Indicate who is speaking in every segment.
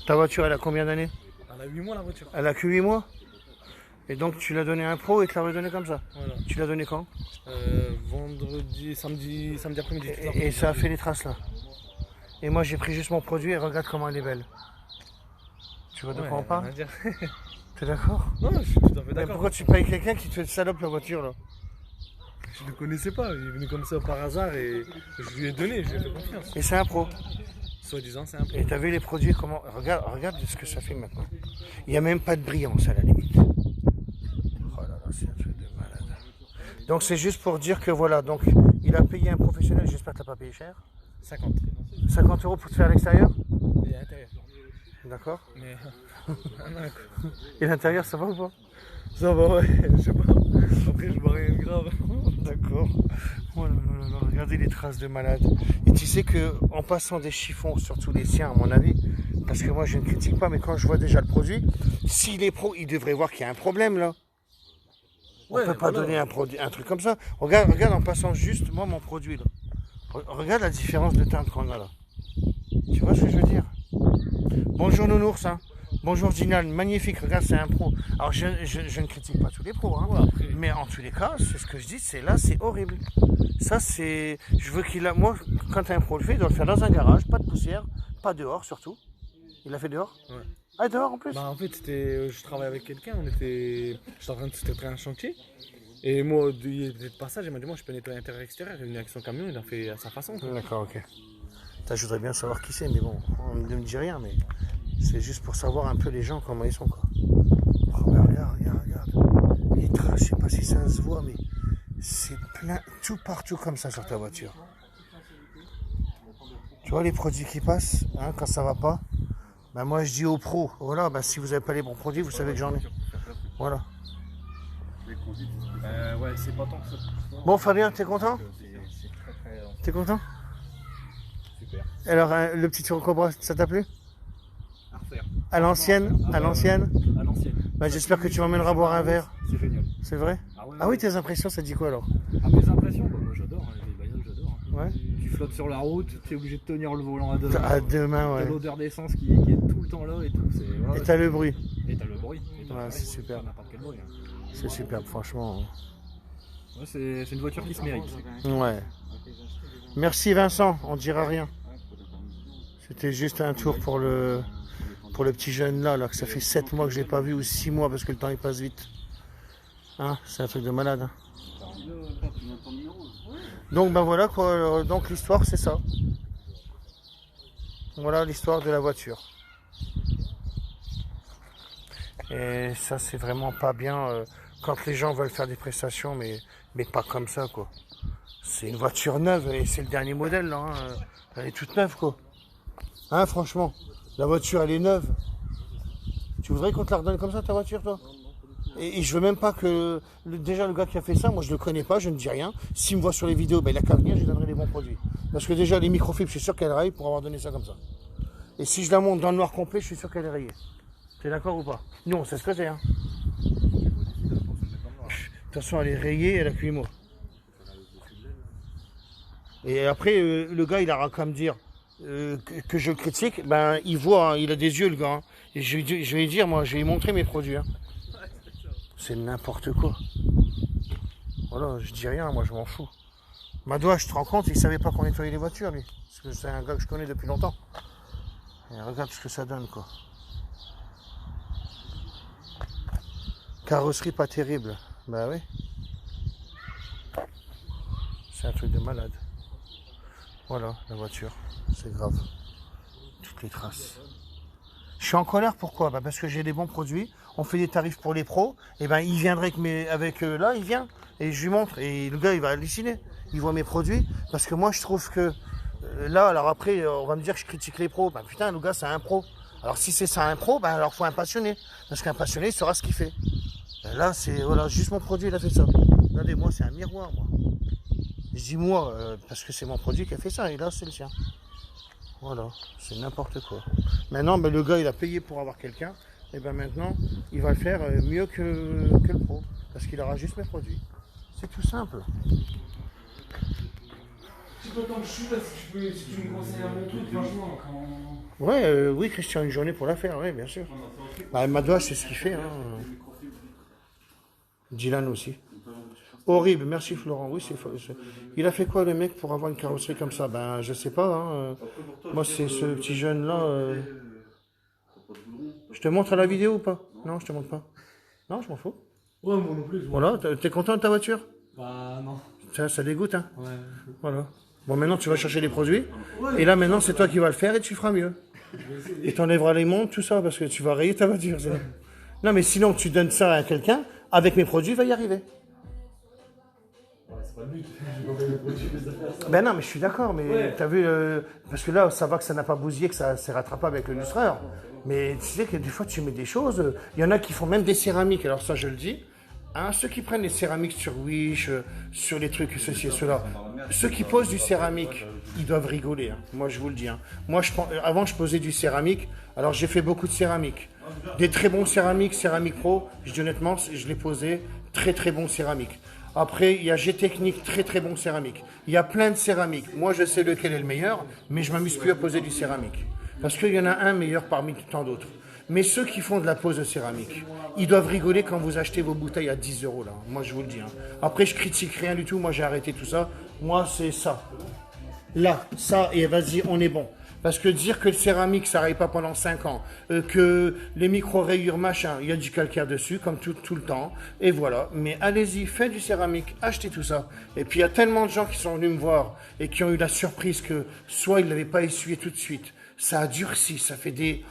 Speaker 1: Ta voiture, elle a combien d'années?
Speaker 2: Elle a 8 mois la voiture.
Speaker 1: Elle a que 8 mois? Et donc tu l'as donné à un pro et tu l'as redonné comme ça?
Speaker 2: Voilà.
Speaker 1: Tu l'as donné quand?
Speaker 2: Vendredi, samedi après-midi.
Speaker 1: Et ça a fait les traces là. Et moi j'ai pris juste mon produit et regarde comment elle est belle. Tu vois de quoi on parle? T'es d'accord?
Speaker 2: Non, je suis tout à fait
Speaker 1: Mais
Speaker 2: d'accord.
Speaker 1: pourquoi tu payes quelqu'un qui te fait salope la voiture là?
Speaker 2: Je ne le connaissais pas, il est venu comme ça par hasard et je lui ai donné, je lui ai fait confiance.
Speaker 1: Et c'est un pro.
Speaker 2: Soi-disant, c'est un peu.
Speaker 1: Et t'as vu les produits comment? Regarde ce que ça fait maintenant. Il n'y a même pas de brillance à la limite. Oh là là, c'est un truc de malade. Donc c'est juste pour dire que voilà, donc il a payé un professionnel, j'espère que t'as pas payé cher.
Speaker 2: 50.
Speaker 1: 50 € pour te faire l'extérieur?
Speaker 2: Et à l'intérieur.
Speaker 1: D'accord.
Speaker 2: Mais.
Speaker 1: Et l'intérieur ça va ou pas?
Speaker 2: Ça va, ouais, je sais pas. Après, je vois rien de grave.
Speaker 1: D'accord. Oh là là là, regardez les traces de malade. Et tu sais que en passant des chiffons, surtout les siens à mon avis, parce que moi je ne critique pas, mais quand je vois déjà le produit, s'il est pro, il devrait voir qu'il y a un problème là. On ne peut pas donner un truc comme ça. Regarde en passant juste moi mon produit là. Regarde la différence de teinte qu'on a là. Tu vois ce que je veux dire? Bonjour Nounours, hein. Bonjour Ginal, magnifique, regarde c'est un pro. Alors je ne critique pas tous les pros, hein, ouais, mais en tous les cas, c'est ce que je dis, c'est là, c'est horrible. Ça c'est, je veux qu'il a, moi quand un pro le fait, il doit le faire dans un garage, pas de poussière, pas dehors surtout. Il l'a fait dehors?
Speaker 2: Ouais.
Speaker 1: Ah dehors en plus?
Speaker 2: Bah en fait je travaillais avec quelqu'un, j'étais en train de se traiter un chantier. Et moi, il était de passage, il m'a dit moi je peux nettoyer intérieur et extérieur, il est venu avec son camion, il a fait à sa façon.
Speaker 1: D'accord, ok. Je voudrais bien savoir qui c'est, mais bon, on ne me dit rien, mais c'est juste pour savoir un peu les gens, comment ils sont, quoi. Oh, bah, regarde. Les traces, je sais pas si ça se voit, mais c'est plein, tout partout comme ça sur ta voiture. Tu vois les produits qui passent, hein, quand ça va pas, bah moi je dis aux pros, voilà, bah si vous n'avez pas les bons produits, vous savez que j'en ai. Voilà.
Speaker 2: Ouais, c'est pas tant que ça.
Speaker 1: Bon Fabien, t'es content? T'es content?
Speaker 2: Super.
Speaker 1: Alors le petit Cobra, ça t'a plu?
Speaker 2: À refaire.
Speaker 1: À l'ancienne? À l'ancienne?
Speaker 2: À l'ancienne.
Speaker 1: Bah, j'espère que tu m'emmèneras boire un verre.
Speaker 2: C'est génial.
Speaker 1: C'est vrai? Ah oui, tes impressions, ça dit quoi alors?
Speaker 2: Ah, mes impressions, bah, moi j'adore, hein, les bagnoles j'adore.
Speaker 1: Ouais.
Speaker 2: Tu flottes sur la route, tu es obligé de tenir le volant à deux mains.
Speaker 1: À deux mains, ouais.
Speaker 2: T'as l'odeur d'essence qui est tout le temps là et tout.
Speaker 1: Et t'as le bruit.
Speaker 2: Et t'as le bruit.
Speaker 1: Ouais, c'est super.
Speaker 2: N'importe quel bruit. Hein.
Speaker 1: C'est superbe, franchement.
Speaker 2: Ouais, c'est une voiture qui se mérite.
Speaker 1: Ouais. Merci Vincent, on dira rien. C'était juste un tour pour le petit jeune là, que ça fait 7 mois que je l'ai pas vu, ou 6 mois parce que le temps il passe vite. Hein, c'est un truc de malade. Hein. Donc ben voilà quoi, donc l'histoire c'est ça. Voilà l'histoire de la voiture. Et ça c'est vraiment pas bien quand les gens veulent faire des prestations, mais pas comme ça quoi. C'est une voiture neuve et c'est le dernier modèle là, hein. Elle est toute neuve quoi. Hein franchement, la voiture elle est neuve. Tu voudrais qu'on te la redonne comme ça ta voiture toi? Et je veux même pas que, déjà le gars qui a fait ça, moi je le connais pas, je ne dis rien. S'il me voit sur les vidéos, ben, il a qu'à venir, je lui donnerai les bons produits. Parce que déjà les microfibres, je suis sûr qu'elle raye pour avoir donné ça comme ça. Et si je la monte dans le noir complet, je suis sûr qu'elle est rayée. T'es d'accord ou pas? Nous on sait ce que c'est hein. De toute façon elle est rayée, elle a que 8 mois. Et après le gars il aura qu'à me dire que je le critique, ben il voit, hein, il a des yeux le gars. Hein. Et je vais lui dire, moi je vais lui montrer mes produits. Hein. C'est n'importe quoi. Voilà, je dis rien, moi je m'en fous. Madoua, je te rends compte, il savait pas qu'on nettoyait les voitures lui. Parce que c'est un gars que je connais depuis longtemps. Et regarde ce que ça donne quoi. Carrosserie pas terrible. Bah oui. C'est un truc de malade. Voilà la voiture. C'est grave. Toutes les traces. Je suis en colère, pourquoi? Bah parce que j'ai des bons produits, on fait des tarifs pour les pros, et ben il viendrait avec là, il vient, et je lui montre, et le gars il va halluciner, il voit mes produits, parce que moi je trouve que là, alors après on va me dire que je critique les pros, bah putain le gars c'est un pro, alors si c'est ça un pro, bah alors faut un passionné, parce qu'un passionné il saura ce qu'il fait. Et là c'est, voilà, juste mon produit il a fait ça, regardez moi c'est un miroir moi, je dis moi, parce que c'est mon produit qui a fait ça, et là c'est le sien. Voilà, c'est n'importe quoi. Maintenant, ben, le gars, il a payé pour avoir quelqu'un. Et ben maintenant, il va le faire mieux que le pro. Parce qu'il aura juste mes produits. C'est tout simple.
Speaker 2: le temps que je suis là, si tu me conseilles un bon truc, franchement.
Speaker 1: Ouais, oui, Christian, une journée pour la faire, oui, bien sûr. Bah, Madoua, c'est ce qu'il fait. Hein. Dylan aussi. Horrible, merci Florent. Oui, il a fait quoi le mec pour avoir une carrosserie comme ça? Ben, je sais pas. Hein. Moi, c'est ce petit jeune-là. Je te montre la vidéo ou pas? Non, je te montre pas. Non, je m'en fous.
Speaker 2: Ouais, moi non plus.
Speaker 1: Voilà, t'es content de ta voiture?
Speaker 2: Bah, non.
Speaker 1: Ça dégoûte, hein?
Speaker 2: Ouais.
Speaker 1: Voilà. Bon, maintenant, tu vas chercher les produits. Et là, maintenant, c'est toi qui vas le faire et tu feras mieux. Et t'enlèveras les montres, tout ça, parce que tu vas rayer ta voiture. Non, mais sinon, tu donnes ça à quelqu'un, avec mes produits, il va y arriver.
Speaker 2: C'est pas le but. J'ai pas les produits, mais ça fait ça.
Speaker 1: Ben non, mais je suis d'accord, mais t'as vu, parce que là, ça va que ça n'a pas bousillé, que ça s'est rattrapé avec le lustreur. Mais tu sais que des fois, tu mets des choses, il y en a qui font même des céramiques, alors ça, je le dis. Hein, ceux qui prennent les céramiques sur Wish, sur les trucs, ceci et cela, ceux qui posent du céramique, ils doivent rigoler. Hein. Moi, je vous le dis. Hein. Moi, avant, je posais du céramique. Alors, j'ai fait beaucoup de céramique. Des très bons céramiques, céramique pro. Je dis honnêtement, je l'ai posé. Très, très bons céramiques. Après, il y a G-Technique, très, très bon céramique. Il y a plein de céramiques. Moi, je sais lequel est le meilleur, mais je m'amuse plus à poser du céramique. Parce qu'il y en a un meilleur parmi tant d'autres. Mais ceux qui font de la pose de céramique, ils doivent rigoler quand vous achetez vos bouteilles à 10 €, là. Moi, je vous le dis. Hein. Après, je critique rien du tout. Moi, j'ai arrêté tout ça. Moi, c'est ça. Là, ça, et vas-y, on est bon. Parce que dire que le céramique, ça n'arrive pas pendant 5 ans, que les micro-rayures, machin, il y a du calcaire dessus, comme tout le temps, et voilà. Mais allez-y, faites du céramique, achetez tout ça. Et puis, il y a tellement de gens qui sont venus me voir et qui ont eu la surprise que soit ils ne l'avaient pas essuyé tout de suite, ça a durci, ça fait des...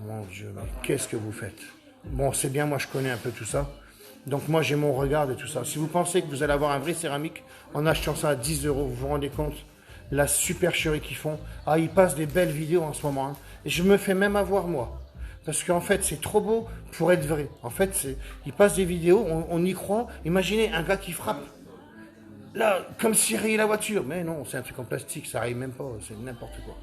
Speaker 1: Mon Dieu, mais qu'est-ce que vous faites? Bon, c'est bien, moi je connais un peu tout ça. Donc moi j'ai mon regard de tout ça. Si vous pensez que vous allez avoir un vrai céramique en achetant ça à 10 €, vous vous rendez compte la supercherie qu'ils font. Ah, ils passent des belles vidéos en ce moment. Hein. Et je me fais même avoir moi. Parce qu'en fait c'est trop beau pour être vrai. En fait, ils passent des vidéos, on y croit. Imaginez un gars qui frappe. Là, comme s'il rayait la voiture. Mais non, c'est un truc en plastique, ça arrive même pas, c'est n'importe quoi.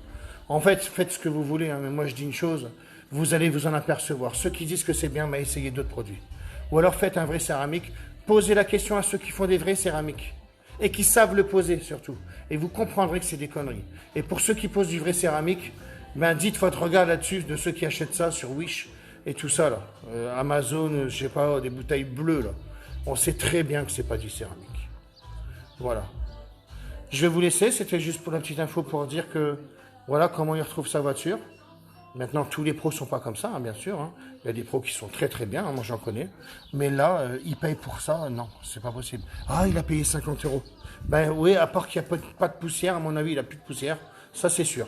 Speaker 1: En fait, faites ce que vous voulez, hein, mais moi je dis une chose, vous allez vous en apercevoir. Ceux qui disent que c'est bien, bah, essayez d'autres produits. Ou alors faites un vrai céramique, posez la question à ceux qui font des vrais céramiques. Et qui savent le poser surtout. Et vous comprendrez que c'est des conneries. Et pour ceux qui posent du vrai céramique, ben dites votre regard là-dessus de ceux qui achètent ça sur Wish et tout ça là. Amazon, je sais pas, des bouteilles bleues là. On sait très bien que c'est pas du céramique. Voilà. Je vais vous laisser, c'était juste pour la petite info pour dire que voilà comment il retrouve sa voiture. Maintenant, tous les pros ne sont pas comme ça, hein, bien sûr. Hein. Il y a des pros qui sont très très bien, hein, moi j'en connais. Mais là, ils payent pour ça, non, c'est pas possible. Ah, il a payé 50 €. Ben oui, à part qu'il n'y a pas de poussière, à mon avis, il n'a plus de poussière. Ça, c'est sûr.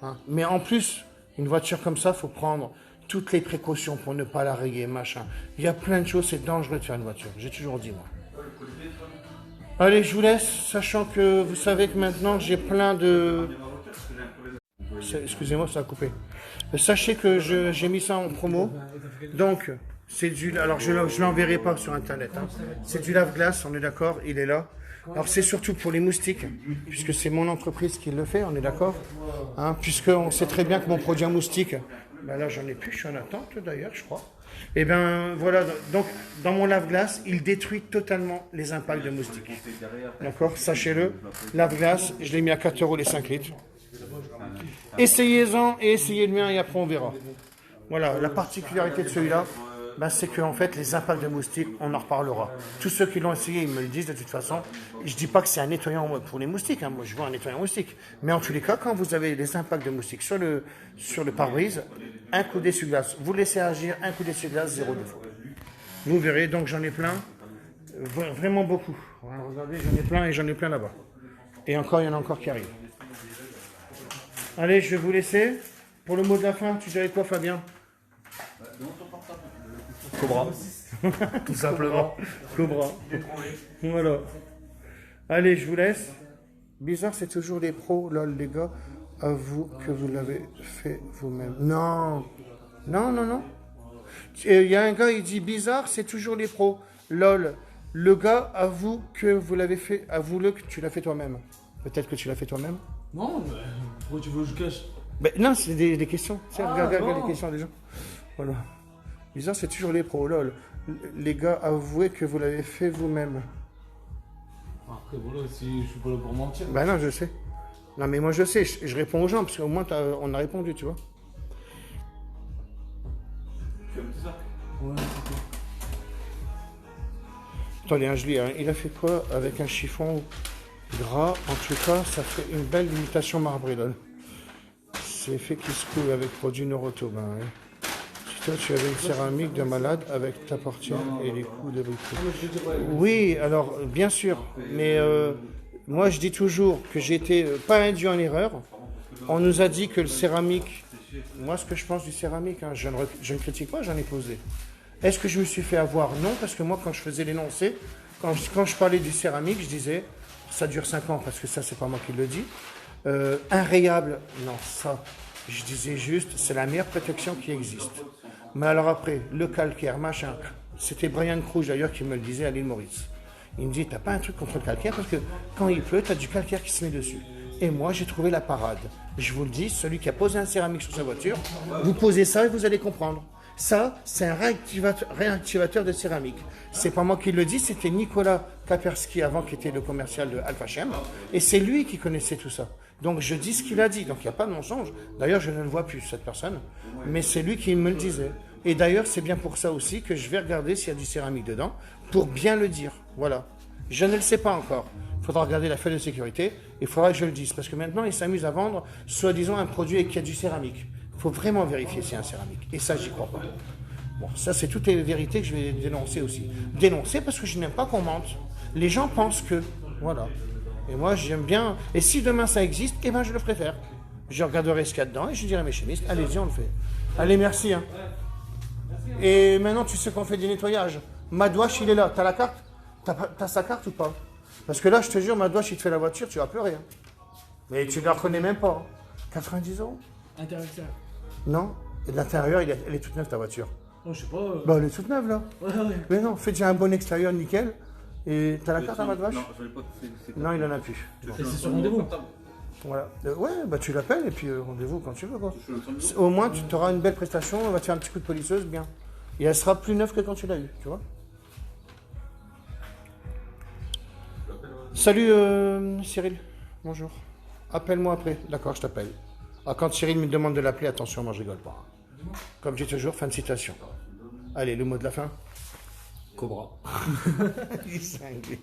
Speaker 1: Hein. Mais en plus, une voiture comme ça, il faut prendre toutes les précautions pour ne pas la rayer, machin. Il y a plein de choses, c'est dangereux de faire une voiture. J'ai toujours dit, moi. Allez, je vous laisse, sachant que vous savez que maintenant, j'ai plein de... Excusez-moi, ça a coupé. Sachez que j'ai mis ça en promo. Donc, c'est du... Alors, je ne l'enverrai pas sur Internet. Hein. C'est du lave-glace, on est d'accord, il est là. Alors, c'est surtout pour les moustiques, puisque c'est mon entreprise qui le fait, on est d'accord. Hein, puisqu'on sait très bien que mon produit en moustique, ben là, j'en ai plus, je suis en attente d'ailleurs, je crois. Et bien, voilà, donc, dans mon lave-glace, il détruit totalement les impacts de moustiques. D'accord, sachez-le. Lave-glace, je l'ai mis à 4 € les 5 litres. Essayez-en et essayez le mien et après on verra. Voilà, la particularité de celui-là, ben, c'est qu'en fait, les impacts de moustiques, on en reparlera. Tous ceux qui l'ont essayé, ils me le disent de toute façon. Je ne dis pas que c'est un nettoyant pour les moustiques, hein. Moi je vois un nettoyant moustique. Mais en tous les cas, quand vous avez les impacts de moustiques sur le pare-brise, un coup d'essuie-glace, vous laissez agir, un coup d'essuie-glace, 0 défaut. Vous verrez, donc j'en ai plein, vraiment beaucoup. Regardez, j'en ai plein et j'en ai plein là-bas. Et encore, il y en a encore qui arrivent. Allez, je vais vous laisser. Pour le mot de la fin, tu dirais quoi, Fabien?
Speaker 2: Cobra. Tout simplement.
Speaker 1: Cobra. Voilà. Allez, je vous laisse. Bizarre, c'est toujours les pros, lol, les gars. Avoue que vous l'avez fait vous-même. Non. Non, non, non. Il y a un gars, il dit bizarre, c'est toujours les pros. Lol. Le gars avoue que vous l'avez fait. Avoue-le que tu l'as fait toi-même. Peut-être que tu l'as fait toi-même.
Speaker 2: Non, mais pourquoi tu veux que je cache?
Speaker 1: Ben, non, c'est des questions. Regarde les questions des gens. Voilà. Bizarre, c'est toujours les pros. Lol. Les gars, avouez que vous l'avez fait vous-même.
Speaker 2: Après, voilà, si je suis pas là pour mentir.
Speaker 1: Ben non, je sais. Non, mais moi je sais, je réponds aux gens, parce qu'au moins on a répondu, tu vois.
Speaker 2: Tu aimes ça? Ouais, c'est tout.
Speaker 1: Attendez, je lis, hein. Il a fait quoi avec un chiffon gras? En tout cas, ça fait une belle imitation marbrée, là. C'est fait qui se coule avec produit Noroto. Ben, ouais. Si toi, tu avais une céramique de malade avec ta portière et les coups de briquet. Oui, alors, bien sûr. Mais moi, je dis toujours que j'ai été pas induit en erreur. On nous a dit que le céramique... Moi, ce que je pense du céramique, hein, je ne critique pas, j'en ai posé. Est-ce que je me suis fait avoir? Non, parce que moi, quand je faisais l'énoncé, quand je parlais du céramique, je disais, ça dure 5 ans, parce que ça, c'est pas moi qui le dis. Inrayable, non, ça, je disais juste, c'est la meilleure protection qui existe. Mais alors après, le calcaire, machin, c'était Brian Crouch d'ailleurs qui me le disait à l'île Maurice. Il me dit, t'as pas un truc contre le calcaire, parce que quand il pleut, t'as du calcaire qui se met dessus. Et moi, j'ai trouvé la parade. Je vous le dis, celui qui a posé un céramique sur sa voiture, vous posez ça et vous allez comprendre. Ça, c'est un réactivateur de céramique. C'est pas moi qui le dis, c'était Nicolas Kapersky avant, qui était le commercial de Alpha Chem, et c'est lui qui connaissait tout ça. Donc je dis ce qu'il a dit, donc il n'y a pas de mensonge. D'ailleurs, je ne le vois plus, cette personne, mais c'est lui qui me le disait. Et d'ailleurs, c'est bien pour ça aussi que je vais regarder s'il y a du céramique dedans, pour bien le dire. Voilà. Je ne le sais pas encore. Il faudra regarder la feuille de sécurité, il faudra que je le dise, parce que maintenant, ils s'amusent à vendre, soi-disant, un produit qui a du céramique. Il faut vraiment vérifier si c'est un céramique. Et ça, j'y crois pas. Bon, ça, c'est toutes les vérités que je vais dénoncer aussi. Dénoncer parce que je n'aime pas qu'on mente. Les gens pensent que. Voilà. Et moi, j'aime bien. Et si demain ça existe, eh ben, je le préfère. Je regarderai ce qu'il y a dedans et je dirai à mes chimistes, allez-y, on le fait. Allez, merci. Hein. Et maintenant, tu sais qu'on fait du nettoyage. Madouache, il est là. T'as la carte? T'as sa carte ou pas? Parce que là, je te jure, Madouache, il te fait la voiture, tu vas pleurer. Hein. Mais tu ne la reconnais même pas. 90 €?
Speaker 2: Intérieur.
Speaker 1: Non. Et de l'intérieur, elle est toute neuve, ta voiture.
Speaker 2: Oh, je sais pas.
Speaker 1: Bah, elle est toute neuve, là.
Speaker 2: Ouais.
Speaker 1: Mais non, fais déjà un bon extérieur, nickel. Et t'as la carte à Madouache?
Speaker 3: Non, je l'ai pas.
Speaker 1: Non, il en a plus.
Speaker 2: Et c'est sur rendez-vous.
Speaker 1: Voilà. Ouais, bah tu l'appelles et puis rendez-vous quand tu veux, quoi. Au moins, tu auras une belle prestation, on va te faire un petit coup de polisseuse, bien. Et elle sera plus neuve que quand tu l'as eue, tu vois. Salut Cyril, bonjour. Appelle-moi après, d'accord, je t'appelle. Ah, quand Cyril me demande de l'appeler, attention, moi je rigole pas. Comme j'ai toujours, fin de citation. Allez, le mot de la fin.
Speaker 2: Cobra.
Speaker 1: Il est cinglé.